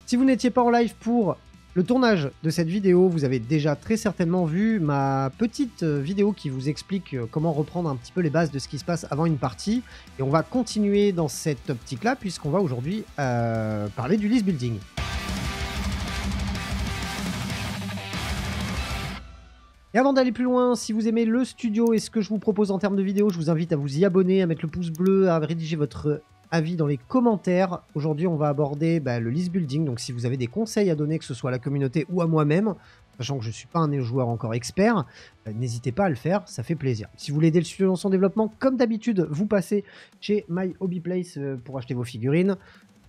Si vous n'étiez pas en live pour le tournage de cette vidéo, vous avez déjà très certainement vu ma petite vidéo qui vous explique comment reprendre un petit peu les bases de ce qui se passe avant une partie. Et on va continuer dans cette optique-là puisqu'on va aujourd'hui parler du list building. Et avant d'aller plus loin, si vous aimez le studio et ce que je vous propose en termes de vidéos, je vous invite à vous y abonner, à mettre le pouce bleu, à rédiger votre avis dans les commentaires. Aujourd'hui, on va aborder le list building. Donc, si vous avez des conseils à donner, que ce soit à la communauté ou à moi-même, sachant que je ne suis pas un joueur encore expert, n'hésitez pas à le faire, ça fait plaisir. Si vous voulez aider le studio dans son développement, comme d'habitude, vous passez chez My Hobby Place pour acheter vos figurines.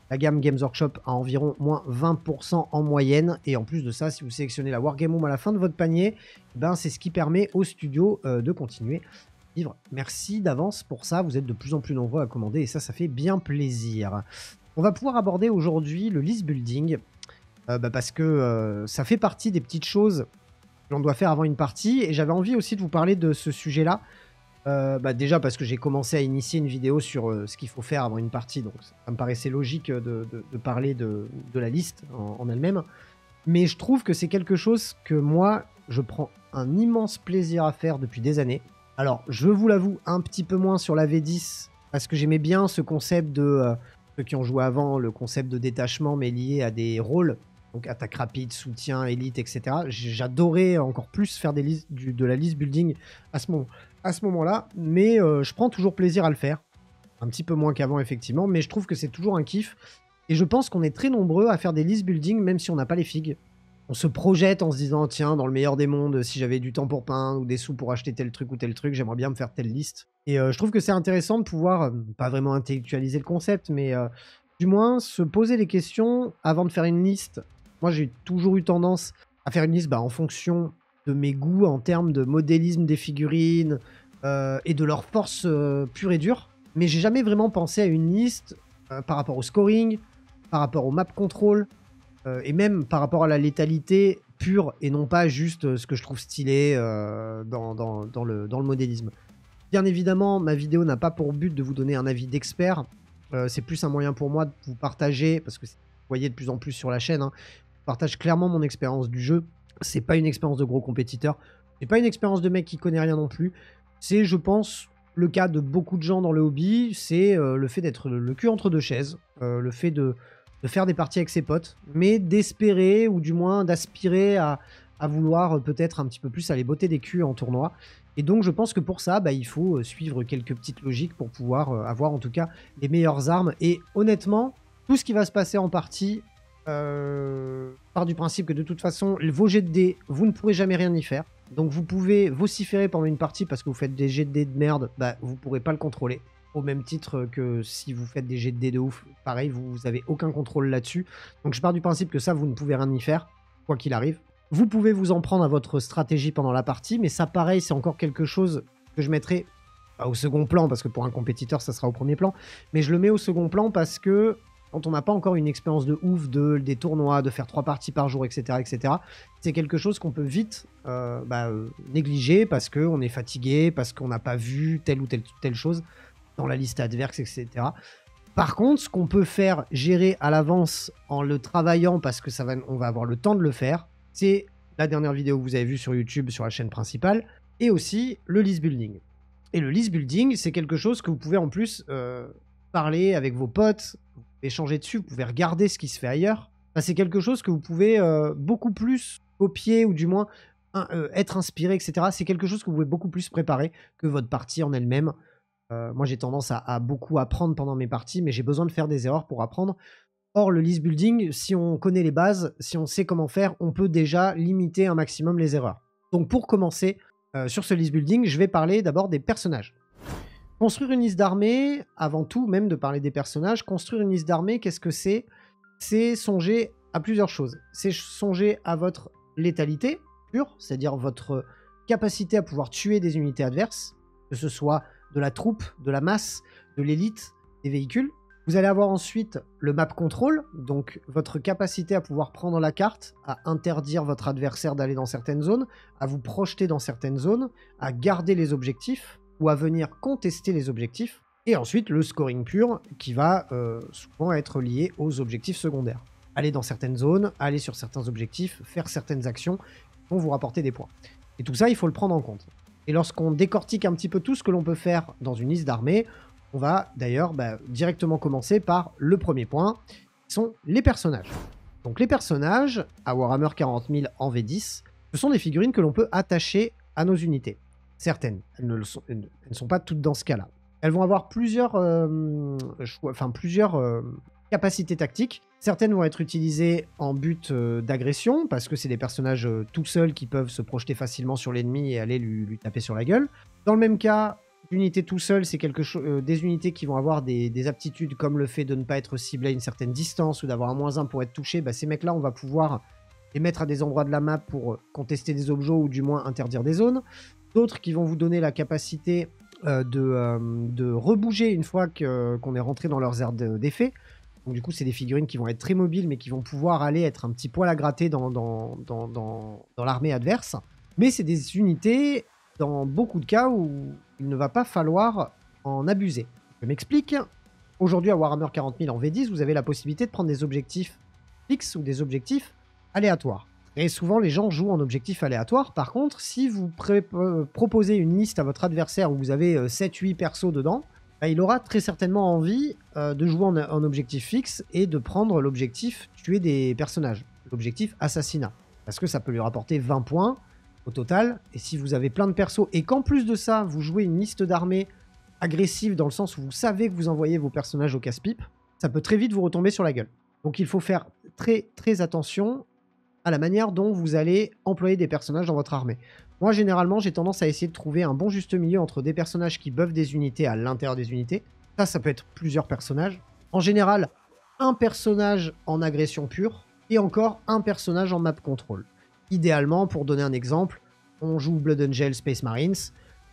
La gamme Games Workshop a environ moins 20% en moyenne. Et en plus de ça, si vous sélectionnez la Wargame Room à la fin de votre panier, c'est ce qui permet au studio de continuer. Merci d'avance pour ça, vous êtes de plus en plus nombreux à commander et ça fait bien plaisir. On va pouvoir aborder aujourd'hui le list building parce que ça fait partie des petites choses que l'on doit faire avant une partie et j'avais envie aussi de vous parler de ce sujet-là. Déjà parce que j'ai commencé à initier une vidéo sur ce qu'il faut faire avant une partie, donc ça me paraissait logique de parler de la liste en elle-même. Mais je trouve que c'est quelque chose que moi, je prends un immense plaisir à faire depuis des années. Alors, je vous l'avoue, un petit peu moins sur la V10, parce que j'aimais bien ce concept de, ceux qui ont joué avant, le concept de détachement, mais lié à des rôles, donc attaque rapide, soutien, élite, etc. J'adorais encore plus faire de la list building à ce moment-là, mais je prends toujours plaisir à le faire. Un petit peu moins qu'avant, effectivement, mais je trouve que c'est toujours un kiff. Et je pense qu'on est très nombreux à faire des list building, même si on n'a pas les figues. On se projette en se disant, tiens, dans le meilleur des mondes, si j'avais du temps pour peindre ou des sous pour acheter tel truc ou tel truc, j'aimerais bien me faire telle liste. Et je trouve que c'est intéressant de pouvoir, pas vraiment intellectualiser le concept, mais du moins se poser les questions avant de faire une liste. Moi, j'ai toujours eu tendance à faire une liste en fonction de mes goûts en termes de modélisme des figurines et de leur force pure et dure. Mais j'ai jamais vraiment pensé à une liste par rapport au scoring, par rapport au map control, et même par rapport à la létalité pure et non pas juste ce que je trouve stylé dans le modélisme. Bien évidemment, ma vidéo n'a pas pour but de vous donner un avis d'expert. C'est plus un moyen pour moi de vous partager, parce que vous voyez de plus en plus sur la chaîne, je partage clairement mon expérience du jeu. C'est pas une expérience de gros compétiteur. C'est pas une expérience de mec qui connaît rien non plus. C'est, je pense, le cas de beaucoup de gens dans le hobby. C'est le fait d'être le cul entre deux chaises. Le fait de faire des parties avec ses potes, mais d'espérer, ou du moins d'aspirer à vouloir peut-être un petit peu plus aller botter des culs en tournoi. Et donc je pense que pour ça, il faut suivre quelques petites logiques pour pouvoir avoir en tout cas les meilleures armes. Et honnêtement, tout ce qui va se passer en partie part du principe que de toute façon, vos jets de dés, vous ne pourrez jamais rien y faire. Donc vous pouvez vociférer pendant une partie parce que vous faites des jets de dés de merde, vous ne pourrez pas le contrôler. Au même titre que si vous faites des jets de dés de ouf, pareil, vous n'avez aucun contrôle là-dessus. Donc je pars du principe que ça, vous ne pouvez rien y faire, quoi qu'il arrive. Vous pouvez vous en prendre à votre stratégie pendant la partie, mais ça, pareil, c'est encore quelque chose que je mettrai au second plan, parce que pour un compétiteur, ça sera au premier plan, mais je le mets au second plan parce que quand on n'a pas encore une expérience de ouf des tournois, de faire 3 parties par jour, etc., c'est quelque chose qu'on peut vite négliger parce qu'on est fatigué, parce qu'on n'a pas vu telle ou telle chose dans la liste adverse, etc. Par contre, ce qu'on peut faire gérer à l'avance en le travaillant, parce que on va avoir le temps de le faire, c'est la dernière vidéo que vous avez vue sur YouTube, sur la chaîne principale, et aussi le list building. Et le list building, c'est quelque chose que vous pouvez en plus parler avec vos potes, échanger dessus, vous pouvez regarder ce qui se fait ailleurs. C'est quelque chose que vous pouvez beaucoup plus copier, ou du moins être inspiré, etc. C'est quelque chose que vous pouvez beaucoup plus préparer que votre partie en elle-même. Moi, j'ai tendance à beaucoup apprendre pendant mes parties, mais j'ai besoin de faire des erreurs pour apprendre. Or, le list building, si on connaît les bases, si on sait comment faire, on peut déjà limiter un maximum les erreurs. Donc, pour commencer sur ce list building, je vais parler d'abord des personnages. Construire une liste d'armée, avant tout, même de parler des personnages, construire une liste d'armée, qu'est-ce que c'est? C'est songer à plusieurs choses. C'est songer à votre létalité pure, c'est-à-dire votre capacité à pouvoir tuer des unités adverses, que ce soit de la troupe, de la masse, de l'élite, des véhicules. Vous allez avoir ensuite le map control, donc votre capacité à pouvoir prendre la carte, à interdire votre adversaire d'aller dans certaines zones, à vous projeter dans certaines zones, à garder les objectifs ou à venir contester les objectifs. Et ensuite le scoring pur qui va souvent être lié aux objectifs secondaires. aller dans certaines zones, aller sur certains objectifs, faire certaines actions qui vont vous rapporter des points. Et tout ça, il faut le prendre en compte. Et lorsqu'on décortique un petit peu tout ce que l'on peut faire dans une liste d'armées, on va d'ailleurs directement commencer par le premier point, qui sont les personnages. Donc les personnages, à Warhammer 40 000 en V10, ce sont des figurines que l'on peut attacher à nos unités. Certaines, elles ne sont pas toutes dans ce cas-là. Elles vont avoir plusieurs capacités tactiques. Certaines vont être utilisées en but d'agression, parce que c'est des personnages tout seuls qui peuvent se projeter facilement sur l'ennemi et aller lui taper sur la gueule. Dans le même cas, l'unité tout seul, c'est des unités qui vont avoir des aptitudes comme le fait de ne pas être ciblé à une certaine distance ou d'avoir un -1 pour être touché. Ces mecs-là, on va pouvoir les mettre à des endroits de la map pour contester des objets ou du moins interdire des zones. D'autres qui vont vous donner la capacité de rebouger une fois qu'on est rentré dans leurs aires d'effet. Donc du coup, c'est des figurines qui vont être très mobiles, mais qui vont pouvoir aller être un petit poil à gratter dans l'armée adverse. Mais c'est des unités, dans beaucoup de cas, où il ne va pas falloir en abuser. Je m'explique. Aujourd'hui, à Warhammer 40 000 en V10, vous avez la possibilité de prendre des objectifs fixes ou des objectifs aléatoires. Et souvent, les gens jouent en objectif aléatoire. Par contre, si vous proposez une liste à votre adversaire où vous avez 7-8 persos dedans, il aura très certainement envie de jouer en objectif fixe et de prendre l'objectif tuer des personnages, l'objectif assassinat. Parce que ça peut lui rapporter 20 points au total. Et si vous avez plein de persos et qu'en plus de ça, vous jouez une liste d'armées agressive dans le sens où vous savez que vous envoyez vos personnages au casse-pipe, ça peut très vite vous retomber sur la gueule. Donc il faut faire très très attention à la manière dont vous allez employer des personnages dans votre armée. Moi, généralement, j'ai tendance à essayer de trouver un bon juste milieu entre des personnages qui buffent des unités à l'intérieur des unités. Ça peut être plusieurs personnages. En général, un personnage en agression pure et encore un personnage en map control. Idéalement, pour donner un exemple, on joue Blood Angel Space Marines.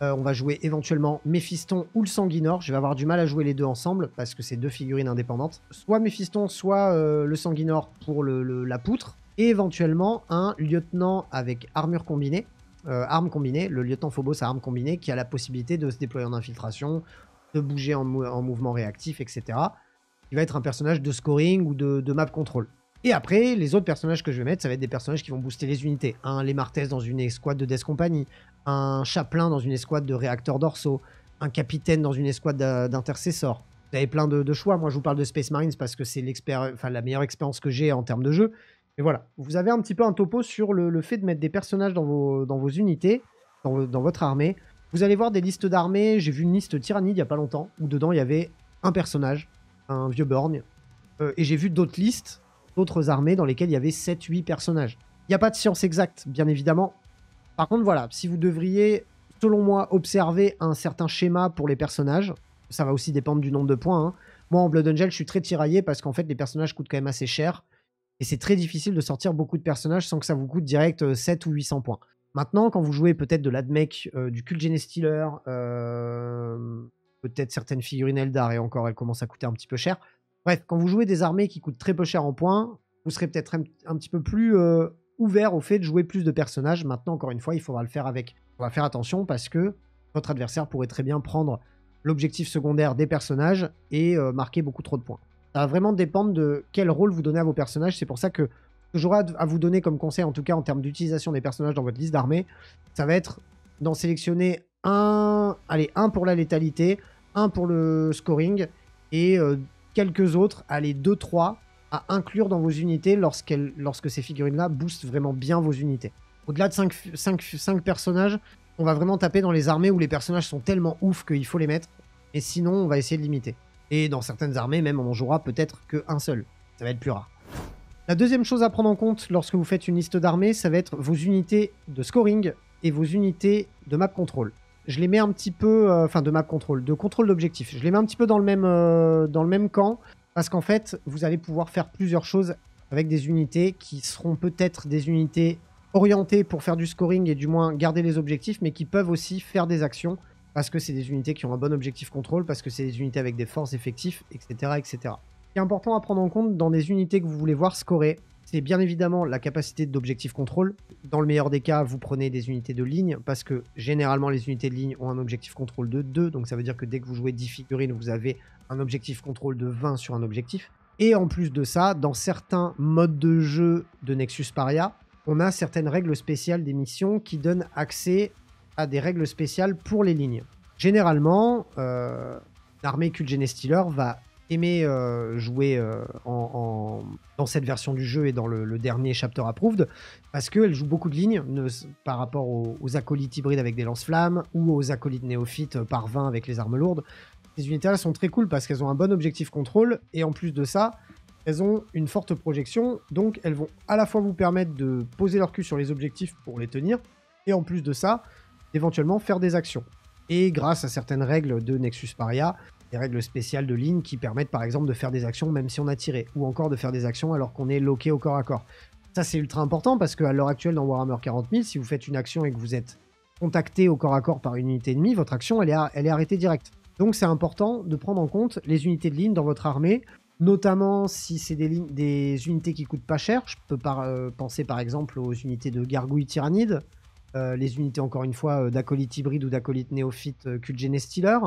On va jouer éventuellement Méphiston ou le Sanguinor. Je vais avoir du mal à jouer les deux ensemble parce que c'est deux figurines indépendantes. Soit Méphiston, soit le Sanguinor pour la poutre. Et éventuellement un lieutenant avec armure combinée, armes combinées, le lieutenant Phobos à armes combinées, qui a la possibilité de se déployer en infiltration, de bouger en mouvement réactif, etc. Il va être un personnage de scoring ou de map control. Et après, les autres personnages que je vais mettre, ça va être des personnages qui vont booster les unités. Un Lemartes dans une escouade de Death Company, un Chaplain dans une escouade de réacteurs dorsaux, un capitaine dans une escouade d'intercesseurs. Vous avez plein de choix. Moi, je vous parle de Space Marines parce que c'est la meilleure expérience que j'ai en termes de jeu. Mais voilà, vous avez un petit peu un topo sur le fait de mettre des personnages dans vos unités, dans votre armée. Vous allez voir des listes d'armées. J'ai vu une liste Tyrannide il n'y a pas longtemps, où dedans il y avait un personnage, un vieux borgne. Et j'ai vu d'autres listes, d'autres armées dans lesquelles il y avait 7-8 personnages. Il n'y a pas de science exacte, bien évidemment. Par contre, voilà, si vous devriez, selon moi, observer un certain schéma pour les personnages, ça va aussi dépendre du nombre de points. Moi, en Blood Angel, je suis très tiraillé parce qu'en fait, les personnages coûtent quand même assez cher. Et c'est très difficile de sortir beaucoup de personnages sans que ça vous coûte direct 7 ou 800 points. Maintenant, quand vous jouez peut-être de l'Admech, du Cult Genestealer, peut-être certaines figurines Eldar, et encore, elles commencent à coûter un petit peu cher. Bref, quand vous jouez des armées qui coûtent très peu cher en points, vous serez peut-être un petit peu plus ouvert au fait de jouer plus de personnages. Maintenant, encore une fois, il faudra le faire avec. On va faire attention parce que votre adversaire pourrait très bien prendre l'objectif secondaire des personnages et marquer beaucoup trop de points. Ça va vraiment dépendre de quel rôle vous donnez à vos personnages. C'est pour ça que ce que j'aurai à vous donner comme conseil, en tout cas en termes d'utilisation des personnages dans votre liste d'armée, ça va être d'en sélectionner un pour la létalité, un pour le scoring, et quelques autres, 2-3, à inclure dans vos unités lorsque ces figurines-là boostent vraiment bien vos unités. Au-delà de 5 personnages, on va vraiment taper dans les armées où les personnages sont tellement ouf qu'il faut les mettre, et sinon on va essayer de limiter. Et dans certaines armées, même, on en jouera peut-être qu'un seul. Ça va être plus rare. La deuxième chose à prendre en compte lorsque vous faites une liste d'armées, ça va être vos unités de scoring et vos unités de map control. Je les mets un petit peu... de map control, de contrôle d'objectif. Je les mets un petit peu dans le même camp, parce qu'en fait, vous allez pouvoir faire plusieurs choses avec des unités qui seront peut-être des unités orientées pour faire du scoring et du moins garder les objectifs, mais qui peuvent aussi faire des actions parce que c'est des unités qui ont un bon objectif contrôle, parce que c'est des unités avec des forces effectifs, etc., etc. Ce qui est important à prendre en compte dans des unités que vous voulez voir scorer, c'est bien évidemment la capacité d'objectif contrôle. Dans le meilleur des cas, vous prenez des unités de ligne, parce que généralement les unités de ligne ont un objectif contrôle de 2, donc ça veut dire que dès que vous jouez 10 figurines, vous avez un objectif contrôle de 20 sur un objectif. Et en plus de ça, dans certains modes de jeu de Nexus Paria, on a certaines règles spéciales des missions qui donnent accès à des règles spéciales pour les lignes. Généralement, l'armée Kuldjene Stealer va aimer jouer dans cette version du jeu et dans le dernier Chapter Approved, parce qu'elle joue beaucoup de lignes par rapport aux acolytes hybrides avec des lance-flammes ou aux acolytes néophytes par 20 avec les armes lourdes. Ces unités-là sont très cool parce qu'elles ont un bon objectif contrôle et en plus de ça, elles ont une forte projection, donc elles vont à la fois vous permettre de poser leur cul sur les objectifs pour les tenir et en plus de ça, éventuellement faire des actions. Et grâce à certaines règles de Nexus Paria, des règles spéciales de ligne qui permettent par exemple de faire des actions même si on a tiré, ou encore de faire des actions alors qu'on est loqué au corps à corps. Ça c'est ultra important parce qu'à l'heure actuelle dans Warhammer 40 000, si vous faites une action et que vous êtes contacté au corps à corps par une unité ennemie, votre action elle est arrêtée direct. Donc c'est important de prendre en compte les unités de ligne dans votre armée, notamment si c'est des unités qui coûtent pas cher. Je peux penser par exemple aux unités de gargouilles tyrannides, les unités encore une fois d'acolytes hybrides ou d'acolytes néophytes Kuldjene Stealer,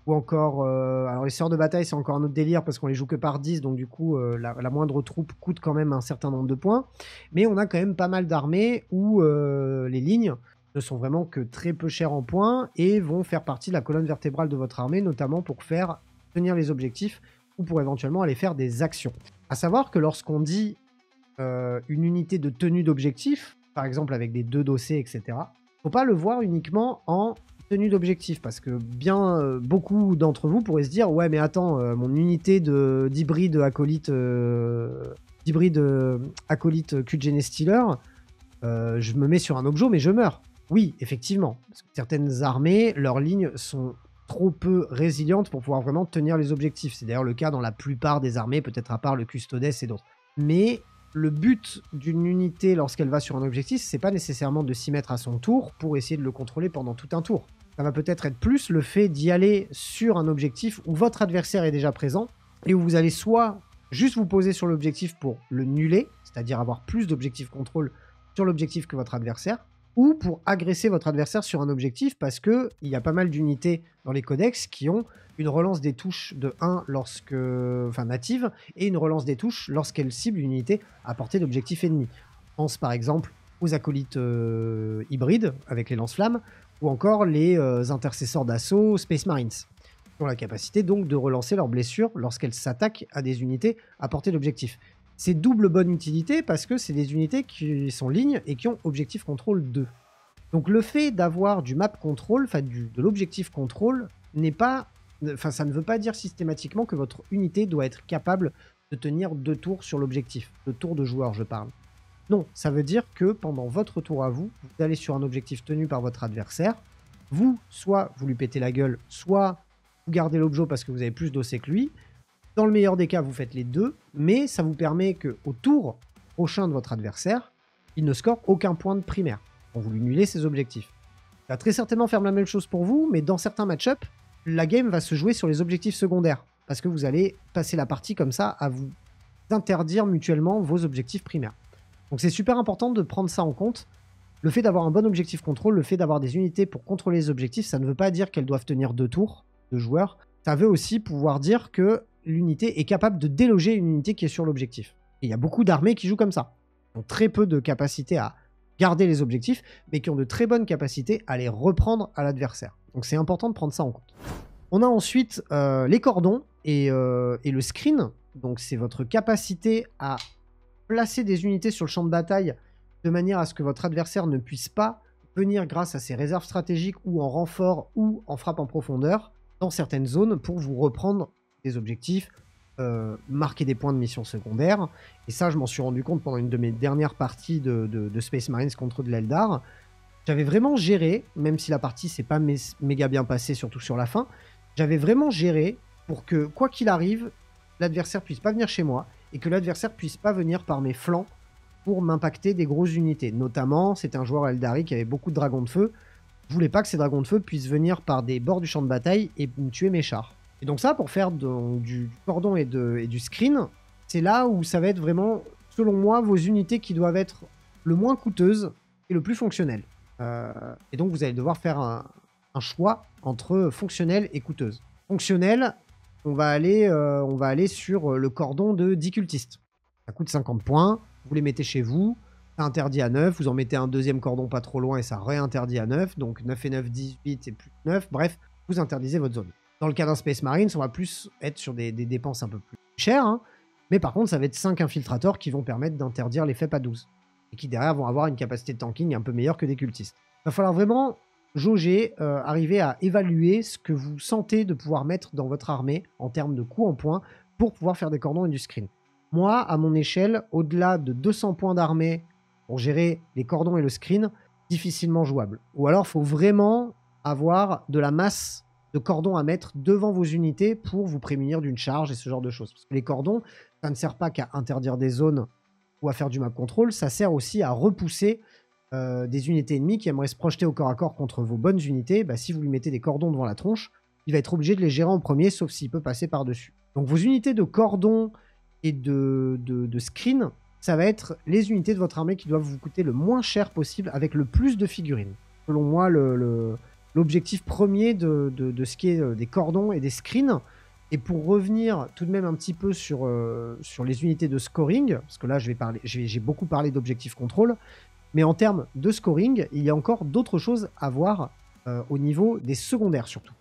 ou encore, alors les sœurs de bataille c'est encore un autre délire parce qu'on les joue que par 10, donc du coup la moindre troupe coûte quand même un certain nombre de points, mais on a quand même pas mal d'armées où les lignes ne sont vraiment que très peu chères en points et vont faire partie de la colonne vertébrale de votre armée, notamment pour faire tenir les objectifs ou pour éventuellement aller faire des actions. À savoir que lorsqu'on dit une unité de tenue d'objectif, par exemple avec des 2 dossés, etc., faut pas le voir uniquement en tenue d'objectif, parce que beaucoup d'entre vous pourraient se dire ouais mais attends, mon unité d'hybride acolyte Kuldjene Stealer, je me mets sur un objet mais je meurs. Oui, effectivement, parce que certaines armées, leurs lignes sont trop peu résilientes pour pouvoir vraiment tenir les objectifs. C'est d'ailleurs le cas dans la plupart des armées, peut-être à part le Custodes et d'autres. Mais le but d'une unité lorsqu'elle va sur un objectif, c'est pas nécessairement de s'y mettre à son tour pour essayer de le contrôler pendant tout un tour. Ça va peut-être être plus le fait d'y aller sur un objectif où votre adversaire est déjà présent et où vous allez soit juste vous poser sur l'objectif pour le nuller, c'est-à-dire avoir plus d'objectifs contrôle sur l'objectif que votre adversaire, ou pour agresser votre adversaire sur un objectif parce qu'il y a pas mal d'unités dans les codex qui ont une relance des touches de 1 native et une relance des touches lorsqu'elle cible une unité à portée d'objectif ennemi. Je pense par exemple aux acolytes hybrides avec les lance-flammes ou encore les intercesseurs d'assaut Space Marines qui ont la capacité donc de relancer leurs blessures lorsqu'elles s'attaquent à des unités à portée d'objectif. C'est double bonne utilité parce que c'est des unités qui sont lignes et qui ont objectif contrôle 2. Donc le fait d'avoir du map control, de l'objectif contrôle, ça ne veut pas dire systématiquement que votre unité doit être capable de tenir 2 tours sur l'objectif. 2 tours de joueur, je parle. Non, ça veut dire que pendant votre tour à vous, vous allez sur un objectif tenu par votre adversaire. Vous, soit vous lui pétez la gueule, soit vous gardez l'objet parce que vous avez plus d'OC que lui. Dans le meilleur des cas, vous faites les deux, mais ça vous permet qu'au tour prochain de votre adversaire, il ne score aucun point de primaire. Quand vous lui nulez ses objectifs. Ça va très certainement faire la même chose pour vous, mais dans certains match-up, la game va se jouer sur les objectifs secondaires. Parce que vous allez passer la partie comme ça à vous interdire mutuellement vos objectifs primaires. Donc c'est super important de prendre ça en compte. Le fait d'avoir un bon objectif contrôle, le fait d'avoir des unités pour contrôler les objectifs, ça ne veut pas dire qu'elles doivent tenir 2 tours de joueurs. Ça veut aussi pouvoir dire que l'unité est capable de déloger une unité qui est sur l'objectif. Et il y a beaucoup d'armées qui jouent comme ça. Ils ont très peu de capacité à garder les objectifs, mais qui ont de très bonnes capacités à les reprendre à l'adversaire. Donc c'est important de prendre ça en compte. On a ensuite les cordons et le screen. Donc c'est votre capacité à placer des unités sur le champ de bataille de manière à ce que votre adversaire ne puisse pas venir grâce à ses réserves stratégiques ou en renfort ou en frappe en profondeur dans certaines zones pour vous reprendre des objectifs, marquer des points de mission secondaire. Et ça, je m'en suis rendu compte pendant une de mes dernières parties de Space Marines contre de l'Eldar. J'avais vraiment géré, même si la partie s'est pas méga bien passée, surtout sur la fin, j'avais vraiment géré pour que, quoi qu'il arrive, l'adversaire puisse pas venir chez moi et que l'adversaire puisse pas venir par mes flancs pour m'impacter des grosses unités. Notamment, c'était un joueur Eldari qui avait beaucoup de dragons de feu. Je voulais pas que ces dragons de feu puissent venir par des bords du champ de bataille et me tuer mes chars. Et donc ça, pour faire du cordon et du screen, c'est là où ça va être vraiment, selon moi, vos unités qui doivent être le moins coûteuses et le plus fonctionnelles. Et donc vous allez devoir faire un choix entre fonctionnel et coûteuse. Fonctionnel, on va aller sur le cordon de 10 cultistes. Ça coûte 50 points, vous les mettez chez vous, c'est interdit à 9, vous en mettez un deuxième cordon pas trop loin et ça réinterdit à 9, donc 9 et 9, 18 et plus 9, bref, vous interdisez votre zone. Dans le cas d'un Space Marines, on va plus être sur des dépenses un peu plus chères, hein, mais par contre, ça va être 5 infiltrateurs qui vont permettre d'interdire les FEP à 12, et qui derrière vont avoir une capacité de tanking un peu meilleure que des cultistes. Il va falloir vraiment jauger, arriver à évaluer ce que vous sentez de pouvoir mettre dans votre armée en termes de coûts en points pour pouvoir faire des cordons et du screen. Moi, à mon échelle, au-delà de 200 points d'armée pour gérer les cordons et le screen, difficilement jouable. Ou alors, il faut vraiment avoir de la masse de cordons à mettre devant vos unités pour vous prémunir d'une charge et ce genre de choses. Parce que les cordons, ça ne sert pas qu'à interdire des zones ou à faire du map control, ça sert aussi à repousser des unités ennemies qui aimeraient se projeter au corps à corps contre vos bonnes unités. Bah, si vous lui mettez des cordons devant la tronche, il va être obligé de les gérer en premier, sauf s'il peut passer par-dessus. Donc vos unités de cordons et de screen, ça va être les unités de votre armée qui doivent vous coûter le moins cher possible avec le plus de figurines. Selon moi, l'objectif premier de ce qui est des cordons et des screens. Et pour revenir tout de même un petit peu sur les unités de scoring, parce que là j'ai beaucoup parlé d'objectif contrôle, mais en termes de scoring, il y a encore d'autres choses à voir au niveau des secondaires surtout.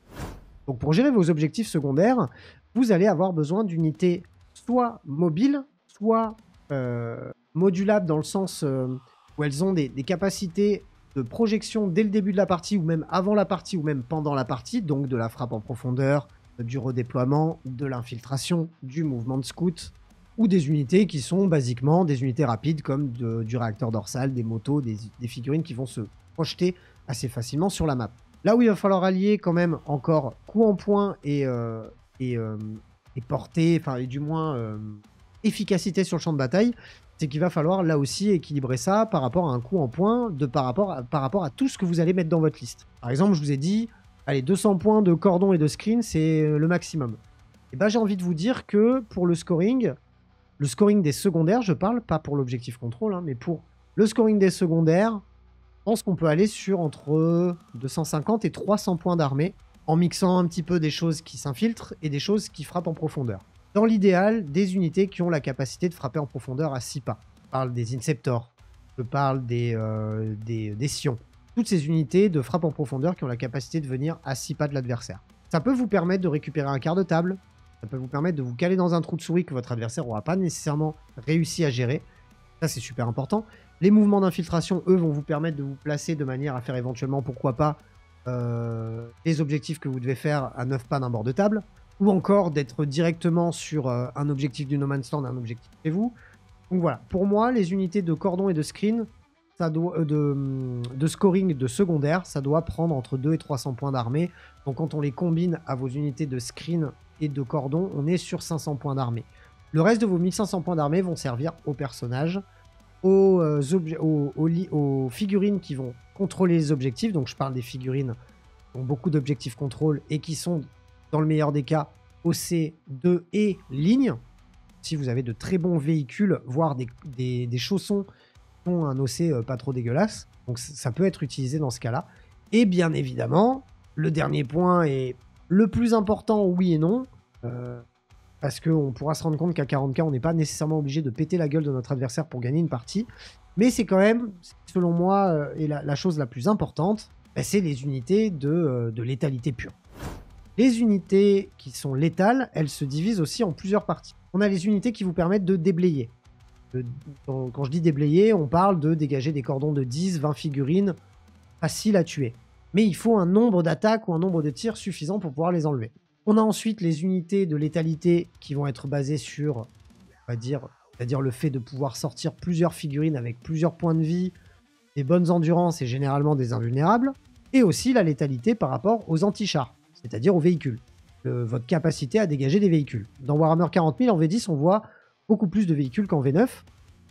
Donc pour gérer vos objectifs secondaires, vous allez avoir besoin d'unités soit mobiles, soit modulables dans le sens où elles ont des capacités de projection dès le début de la partie, ou même avant la partie, ou même pendant la partie, donc de la frappe en profondeur, du redéploiement, de l'infiltration, du mouvement de scout, ou des unités qui sont basiquement des unités rapides comme du réacteur dorsal, des motos, des figurines qui vont se projeter assez facilement sur la map. Là où il va falloir allier quand même encore coup en point et portée, enfin et du moins efficacité sur le champ de bataille, c'est qu'il va falloir là aussi équilibrer ça par rapport à un coup en point, par rapport à tout ce que vous allez mettre dans votre liste. Par exemple, je vous ai dit, allez, 200 points de cordon et de screen, c'est le maximum. Et ben j'ai envie de vous dire que pour le scoring des secondaires, je parle pas pour l'objectif contrôle, hein, mais pour le scoring des secondaires, je pense qu'on peut aller sur entre 250 et 300 points d'armée, en mixant un petit peu des choses qui s'infiltrent et des choses qui frappent en profondeur. Dans l'idéal, des unités qui ont la capacité de frapper en profondeur à 6 pas. Je parle des Inceptors, je parle des Sions. Toutes ces unités de frappe en profondeur qui ont la capacité de venir à 6 pas de l'adversaire. Ça peut vous permettre de récupérer un quart de table, ça peut vous permettre de vous caler dans un trou de souris que votre adversaire n'aura pas nécessairement réussi à gérer. Ça, c'est super important. Les mouvements d'infiltration, eux, vont vous permettre de vous placer de manière à faire éventuellement, pourquoi pas, les objectifs que vous devez faire à 9 pas d'un bord de table, ou encore d'être directement sur un objectif du No Man's Land, un objectif chez vous. Donc voilà, pour moi, les unités de cordon et de screen, ça doit, de scoring de secondaire, ça doit prendre entre 2 et 300 points d'armée. Donc quand on les combine à vos unités de screen et de cordon, on est sur 500 points d'armée. Le reste de vos 1500 points d'armée vont servir aux personnages, aux figurines qui vont contrôler les objectifs. Donc je parle des figurines qui ont beaucoup d'objectifs contrôle et qui sont, dans le meilleur des cas, OC2 et ligne. Si vous avez de très bons véhicules, voire des chaussons qui ont un OC pas trop dégueulasse. Donc ça peut être utilisé dans ce cas-là. Et bien évidemment, le dernier point est le plus important, oui et non. Parce qu'on pourra se rendre compte qu'à 40k, on n'est pas nécessairement obligé de péter la gueule de notre adversaire pour gagner une partie. Mais c'est quand même, selon moi, et la chose la plus importante, bah, c'est les unités de létalité pure. Les unités qui sont létales, elles se divisent aussi en plusieurs parties. On a les unités qui vous permettent de déblayer. Quand je dis déblayer, on parle de dégager des cordons de 10, 20 figurines faciles à tuer. Mais il faut un nombre d'attaques ou un nombre de tirs suffisant pour pouvoir les enlever. On a ensuite les unités de létalité qui vont être basées sur, on va dire, c'est-à-dire le fait de pouvoir sortir plusieurs figurines avec plusieurs points de vie, des bonnes endurances et généralement des invulnérables, et aussi la létalité par rapport aux antichars, c'est-à-dire aux véhicules, votre capacité à dégager des véhicules. Dans Warhammer 40 000, en V10, on voit beaucoup plus de véhicules qu'en V9.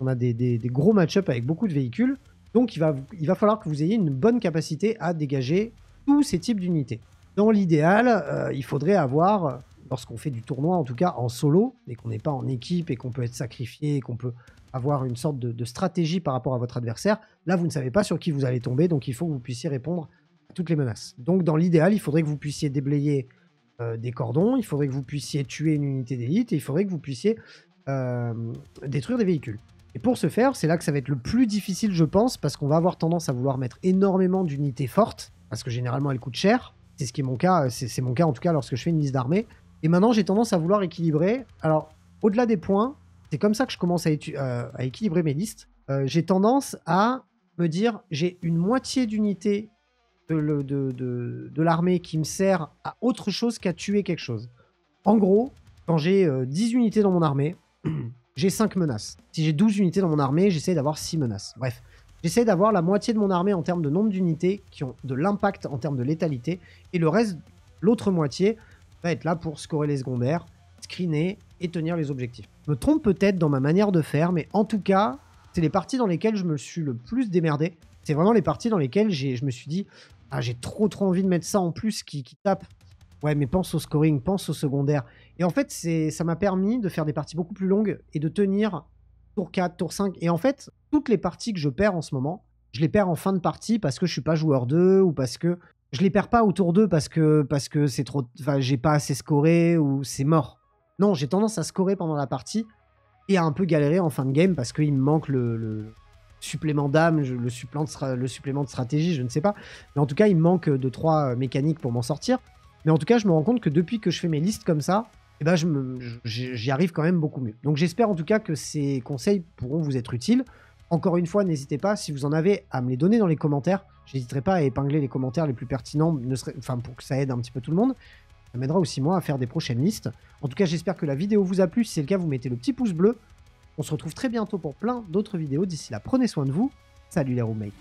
On a des gros match-up avec beaucoup de véhicules, donc il va falloir que vous ayez une bonne capacité à dégager tous ces types d'unités. Dans l'idéal, il faudrait avoir, lorsqu'on fait du tournoi, en tout cas en solo, mais qu'on n'est pas en équipe et qu'on peut être sacrifié, et qu'on peut avoir une sorte de stratégie par rapport à votre adversaire, là vous ne savez pas sur qui vous allez tomber, donc il faut que vous puissiez répondre à toutes les menaces. Donc dans l'idéal, il faudrait que vous puissiez déblayer des cordons, il faudrait que vous puissiez tuer une unité d'élite et il faudrait que vous puissiez détruire des véhicules. Et pour ce faire, c'est là que ça va être le plus difficile, je pense, parce qu'on va avoir tendance à vouloir mettre énormément d'unités fortes, parce que généralement elles coûtent cher. C'est ce qui est mon cas, c'est mon cas en tout cas lorsque je fais une liste d'armées. Et maintenant, j'ai tendance à vouloir équilibrer. Alors, au-delà des points, c'est comme ça que je commence à équilibrer mes listes. J'ai tendance à me dire, j'ai une moitié d'unités de l'armée qui me sert à autre chose qu'à tuer quelque chose. En gros, quand j'ai 10 unités dans mon armée, j'ai 5 menaces. Si j'ai 12 unités dans mon armée, j'essaie d'avoir 6 menaces. Bref, j'essaie d'avoir la moitié de mon armée en termes de nombre d'unités qui ont de l'impact en termes de létalité, et le reste, l'autre moitié, va être là pour scorer les secondaires, screener et tenir les objectifs. Je me trompe peut-être dans ma manière de faire, mais en tout cas, c'est les parties dans lesquelles je me suis le plus démerdé. C'est vraiment les parties dans lesquelles je me suis dit « Ah, j'ai trop envie de mettre ça en plus qui tape. Ouais, mais pense au scoring, pense au secondaire. » Et en fait, ça m'a permis de faire des parties beaucoup plus longues et de tenir tour 4, tour 5. Et en fait, toutes les parties que je perds en ce moment, je les perds en fin de partie parce que je suis pas joueur 2 ou parce que je les perds pas au tour 2 parce que c'est trop, enfin, j'ai pas assez scoré ou c'est mort. Non, j'ai tendance à scorer pendant la partie et à un peu galérer en fin de game parce qu'il me manque le supplément d'âme, le supplément de stratégie, je ne sais pas. Mais en tout cas, il me manque 2-3 mécaniques pour m'en sortir. Mais en tout cas, je me rends compte que depuis que je fais mes listes comme ça, eh ben j'y arrive quand même beaucoup mieux. Donc j'espère en tout cas que ces conseils pourront vous être utiles. Encore une fois, n'hésitez pas, si vous en avez, à me les donner dans les commentaires. J'hésiterai pas à épingler les commentaires les plus pertinents, pour que ça aide un petit peu tout le monde. Ça m'aidera aussi moi à faire des prochaines listes. En tout cas, j'espère que la vidéo vous a plu. Si c'est le cas, vous mettez le petit pouce bleu. On se retrouve très bientôt pour plein d'autres vidéos. D'ici là, prenez soin de vous. Salut les roommates.